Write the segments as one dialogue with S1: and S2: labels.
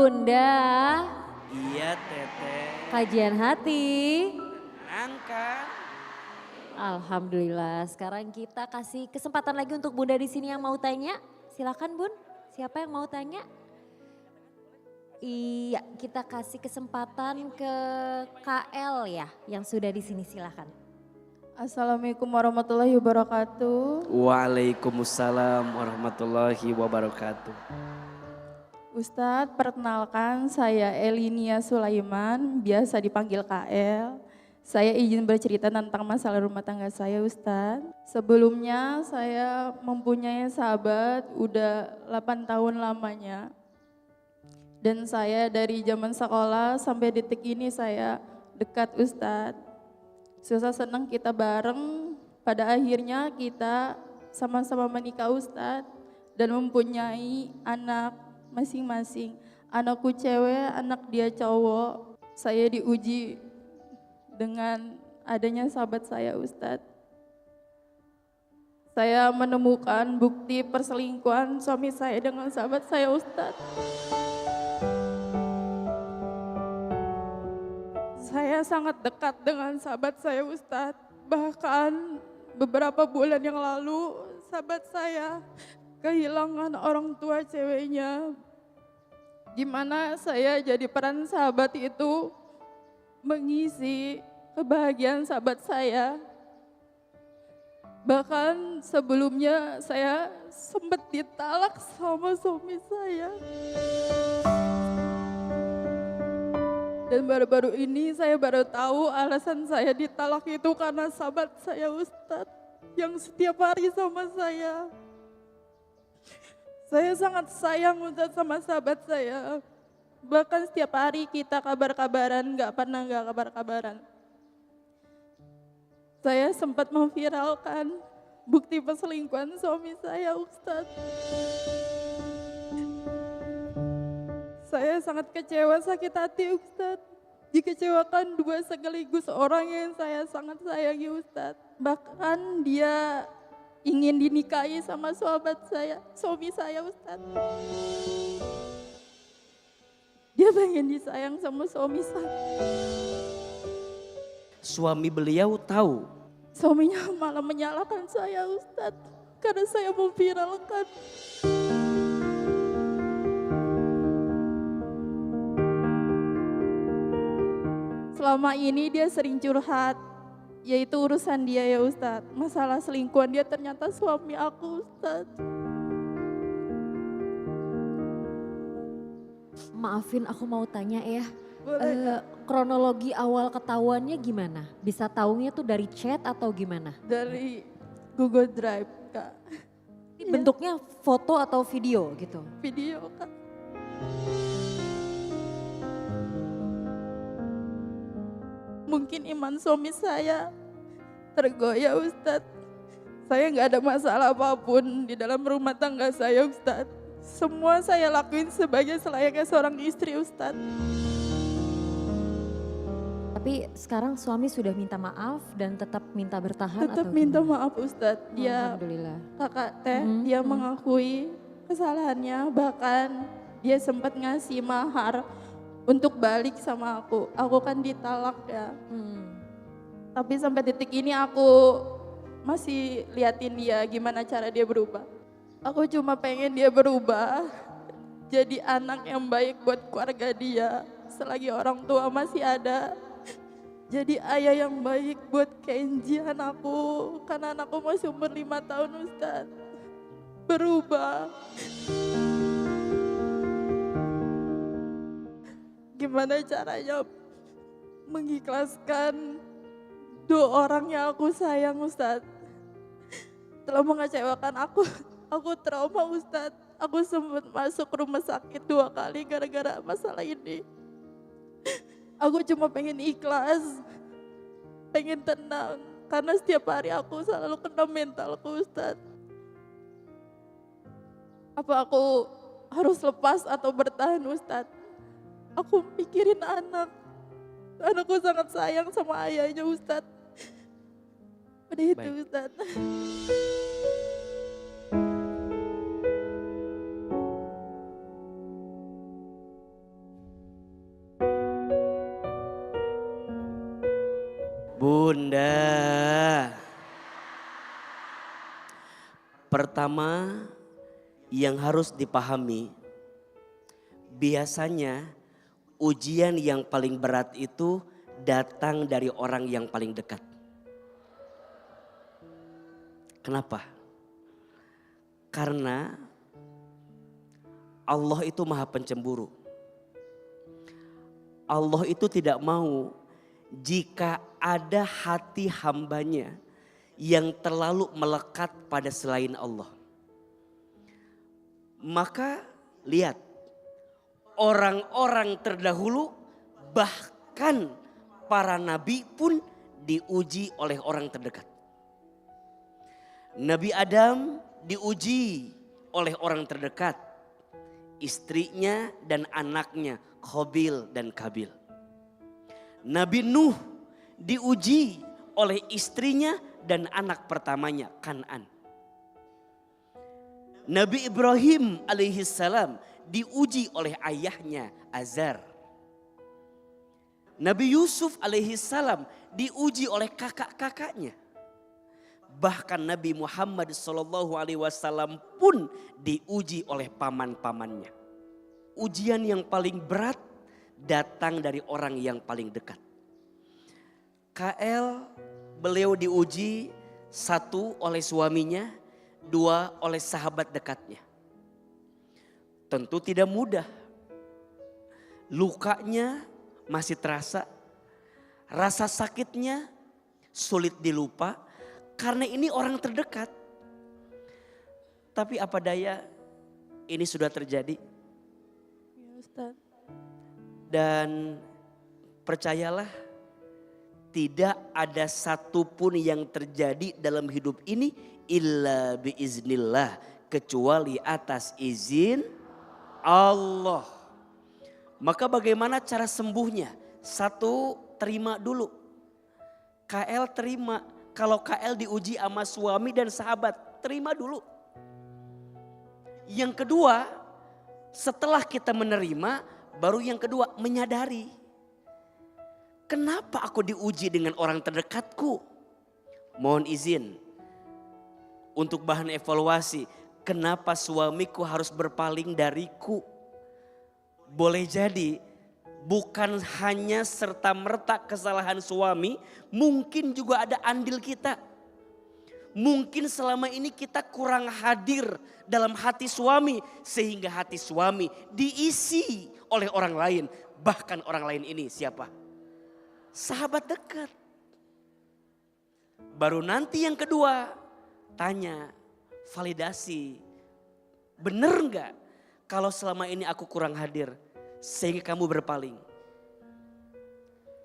S1: Bunda,
S2: Iya Teteh.
S1: kajian hati.
S2: Angkat.
S1: Alhamdulillah, sekarang kita kasih kesempatan lagi untuk Bunda di sini yang mau tanya. Silakan Bun, siapa yang mau tanya? Iya, kita kasih kesempatan ke KL ya, yang sudah di sini silakan.
S3: Assalamualaikum warahmatullahi wabarakatuh.
S2: Waalaikumsalam warahmatullahi wabarakatuh.
S3: Ustadz, perkenalkan saya Elinia Sulaiman, biasa dipanggil KL. Saya izin bercerita tentang masalah rumah tangga saya, Ustadz. Sebelumnya saya mempunyai sahabat udah 8 tahun lamanya. Dan saya dari zaman sekolah sampai detik ini saya dekat, Ustadz. Susah senang kita bareng, pada akhirnya kita sama-sama menikah, Ustadz, dan mempunyai anak masing-masing. Anakku cewek, anak dia cowok. Saya diuji dengan adanya sahabat saya, Ustadz. Saya menemukan bukti perselingkuhan suami saya dengan sahabat saya, Ustadz. Saya sangat dekat dengan sahabat saya, Ustadz. Bahkan beberapa bulan yang lalu sahabat saya kehilangan orang tua ceweknya. Di mana saya jadi peran sahabat itu mengisi kebahagiaan sahabat saya. Bahkan sebelumnya saya sempat ditalak sama suami saya. Dan baru-baru ini saya baru tahu alasan saya ditalak itu karena sahabat saya, Ustadz, yang setiap hari sama saya. Saya sangat sayang, Ustadz, sama sahabat saya. Bahkan setiap hari kita kabar-kabaran, gak pernah gak kabar-kabaran. Saya sempat memviralkan bukti perselingkuhan suami saya, Ustadz. Saya sangat kecewa, sakit hati, Ustadz. Dikecewakan dua sekaligus orang yang saya sangat sayangi, Ustadz. Bahkan dia ingin dinikahi sama sahabat saya, suami saya, Ustadz. Dia pengen disayang sama suami saya.
S2: Suami beliau tahu.
S3: Suaminya malah menyalahkan saya, Ustadz, karena saya memviralkan. Selama ini dia sering curhat, yaitu urusan dia ya, Ustadz. Masalah selingkuhan dia ternyata suami aku, Ustadz.
S1: Maafin aku mau tanya ya,
S3: Boleh,
S1: kronologi awal ketahuannya gimana? Bisa taunya tuh dari chat atau gimana?
S3: dari Google Drive, Kak.
S1: Ini bentuknya foto atau video gitu?
S3: Video, Kak. Mungkin iman suami saya tergoyah, Ustadz. Saya nggak ada masalah apapun di dalam rumah tangga saya, Ustadz. Semua saya lakuin sebagai selayaknya seorang istri, Ustadz.
S1: Tapi sekarang suami sudah minta maaf dan tetap minta bertahan
S3: Tetap
S1: atau
S3: minta
S1: gimana?
S3: maaf, Ustadz. Dia
S1: Alhamdulillah.
S3: kakak teh, dia mengakui kesalahannya, bahkan dia sempat ngasih mahar untuk balik sama aku. Aku kan ditalak ya. Tapi sampai detik ini aku masih liatin dia gimana cara dia berubah. Aku cuma pengen dia berubah jadi anak yang baik buat keluarga dia. Selagi orang tua masih ada. Jadi ayah yang baik buat Kenji anakku. Karena anakku masih umur 5 tahun, Ustadz. Berubah. Gimana caranya mengikhlaskan dua orang yang aku sayang, Ustadz. Telah mengecewakan aku trauma, Ustadz. Aku sempat masuk rumah sakit 2 kali gara-gara masalah ini. Aku cuma pengen ikhlas, pengen tenang. Karena setiap hari aku selalu kena mentalku, Ustadz. Apa aku harus lepas atau bertahan, Ustadz? Aku mikirin anak. Anakku sangat sayang sama ayahnya, Ustadz. Udah itu,
S2: Baik.
S3: Ustadz.
S2: Bunda. Pertama yang harus dipahami, biasanya ujian yang paling berat itu datang dari orang yang paling dekat. Kenapa? Karena Allah itu maha pencemburu. Allah itu tidak mau jika ada hati hambanya yang terlalu melekat pada selain Allah. Maka lihat, orang-orang terdahulu bahkan para nabi pun diuji oleh orang terdekat. Nabi Adam diuji oleh orang terdekat, istrinya dan anaknya Qabil dan Kabil. Nabi Nuh diuji oleh istrinya dan anak pertamanya Kan'an. Nabi Ibrahim alaihissalam diuji oleh ayahnya Azar. Nabi Yusuf alaihissalam diuji oleh kakak-kakaknya. Bahkan Nabi Muhammad SAW pun diuji oleh paman-pamannya. Ujian yang paling berat datang dari orang yang paling dekat. KL beliau diuji, satu oleh suaminya, dua oleh sahabat dekatnya. Tentu tidak mudah. Lukanya masih terasa, rasa sakitnya sulit dilupa karena ini orang terdekat. Tapi apa daya, ini sudah terjadi.
S3: Ya, Ustaz.
S2: Dan percayalah, tidak ada satupun yang terjadi dalam hidup ini illa biiznillah, kecuali atas izin Allah. Maka bagaimana cara sembuhnya? Satu, terima dulu. KL terima. Kalau KL diuji sama suami dan sahabat, terima dulu. Yang kedua, setelah kita menerima, baru yang kedua menyadari. Kenapa aku diuji dengan orang terdekatku? Mohon izin untuk bahan evaluasi. Kenapa suamiku harus berpaling dariku? Boleh jadi bukan hanya serta-merta kesalahan suami, mungkin juga ada andil kita. Mungkin selama ini kita kurang hadir dalam hati suami, sehingga hati suami diisi oleh orang lain. Bahkan orang lain ini siapa? Sahabat dekat. Baru nanti yang kedua, tanya, validasi. Bener gak kalau selama ini aku kurang hadir sehingga kamu berpaling?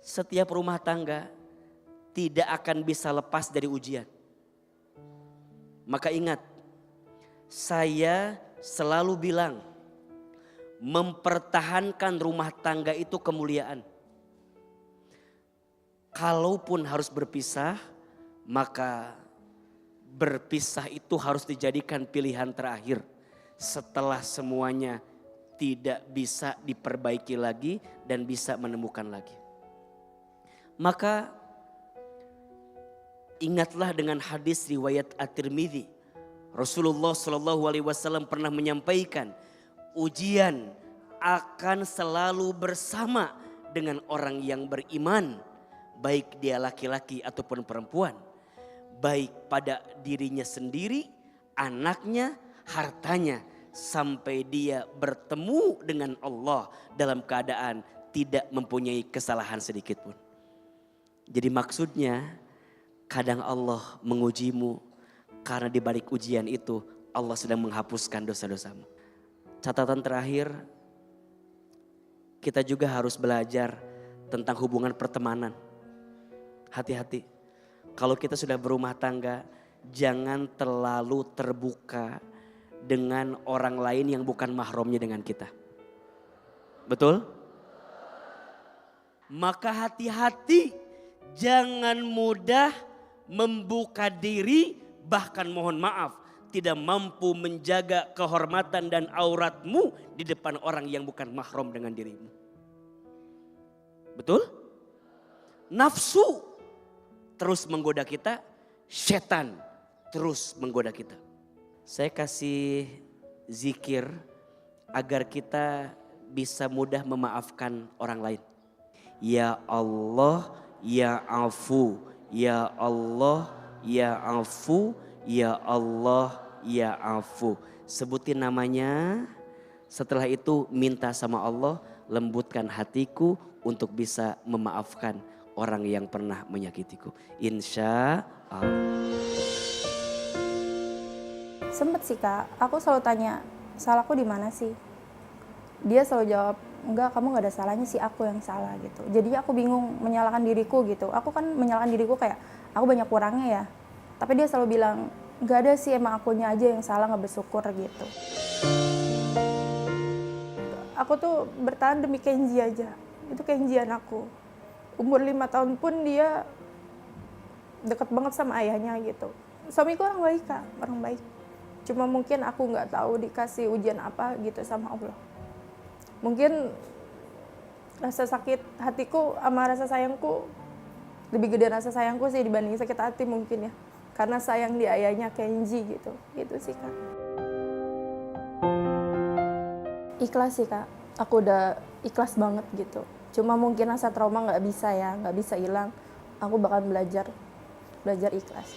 S2: Setiap rumah tangga tidak akan bisa lepas dari ujian. Maka ingat, saya selalu bilang, mempertahankan rumah tangga itu kemuliaan. Kalaupun harus berpisah, maka berpisah itu harus dijadikan pilihan terakhir. Setelah semuanya tidak bisa diperbaiki lagi dan bisa menemukan lagi. Maka ingatlah dengan hadis riwayat At-Tirmidzi. Rasulullah SAW pernah menyampaikan, ujian akan selalu bersama dengan orang yang beriman. Baik dia laki-laki ataupun perempuan. Baik pada dirinya sendiri, anaknya, hartanya. Sampai dia bertemu dengan Allah dalam keadaan tidak mempunyai kesalahan sedikit pun. Jadi maksudnya kadang Allah mengujimu karena di balik ujian itu Allah sedang menghapuskan dosa-dosamu. Catatan terakhir, kita juga harus belajar tentang hubungan pertemanan. Hati-hati, kalau kita sudah berumah tangga, jangan terlalu terbuka dengan orang lain yang bukan mahramnya dengan kita. Betul? Maka hati-hati, jangan mudah membuka diri, bahkan mohon maaf, tidak mampu menjaga kehormatan dan auratmu di depan orang yang bukan mahram dengan dirimu. Betul? Nafsu terus menggoda kita, setan terus menggoda kita. Saya kasih zikir agar kita bisa mudah memaafkan orang lain. Ya Allah, ya afu, ya Allah, ya afu, ya Allah, ya afu. Sebutin namanya, setelah itu minta sama Allah, lembutkan hatiku untuk bisa memaafkan orang yang pernah menyakitiku. Insya Allah.
S4: Sempet sih Kak, aku selalu tanya, salahku di mana sih? Dia selalu jawab, enggak, kamu gak ada salahnya sih, aku yang salah gitu. Jadi aku bingung menyalahkan diriku gitu. Aku kan menyalahkan diriku kayak, aku banyak kurangnya ya. Tapi dia selalu bilang, gak ada sih, emang akunya aja yang salah, gak bersyukur gitu. Aku tuh bertahan demi Kenji aja. Itu Kenji anakku. Umur 5 tahun pun dia deket banget sama ayahnya gitu. Suamiku orang baik Kak, orang baik. Cuma mungkin aku nggak tahu dikasih ujian apa gitu sama Allah. Mungkin rasa sakit hatiku sama rasa sayangku lebih gede rasa sayangku sih dibanding sakit hati mungkin ya. Karena sayang di ayahnya Kenji gitu. Gitu sih Kak. Ikhlas sih Kak. Aku udah ikhlas banget gitu. Cuma mungkin rasa trauma nggak bisa hilang. Aku bakal belajar ikhlas.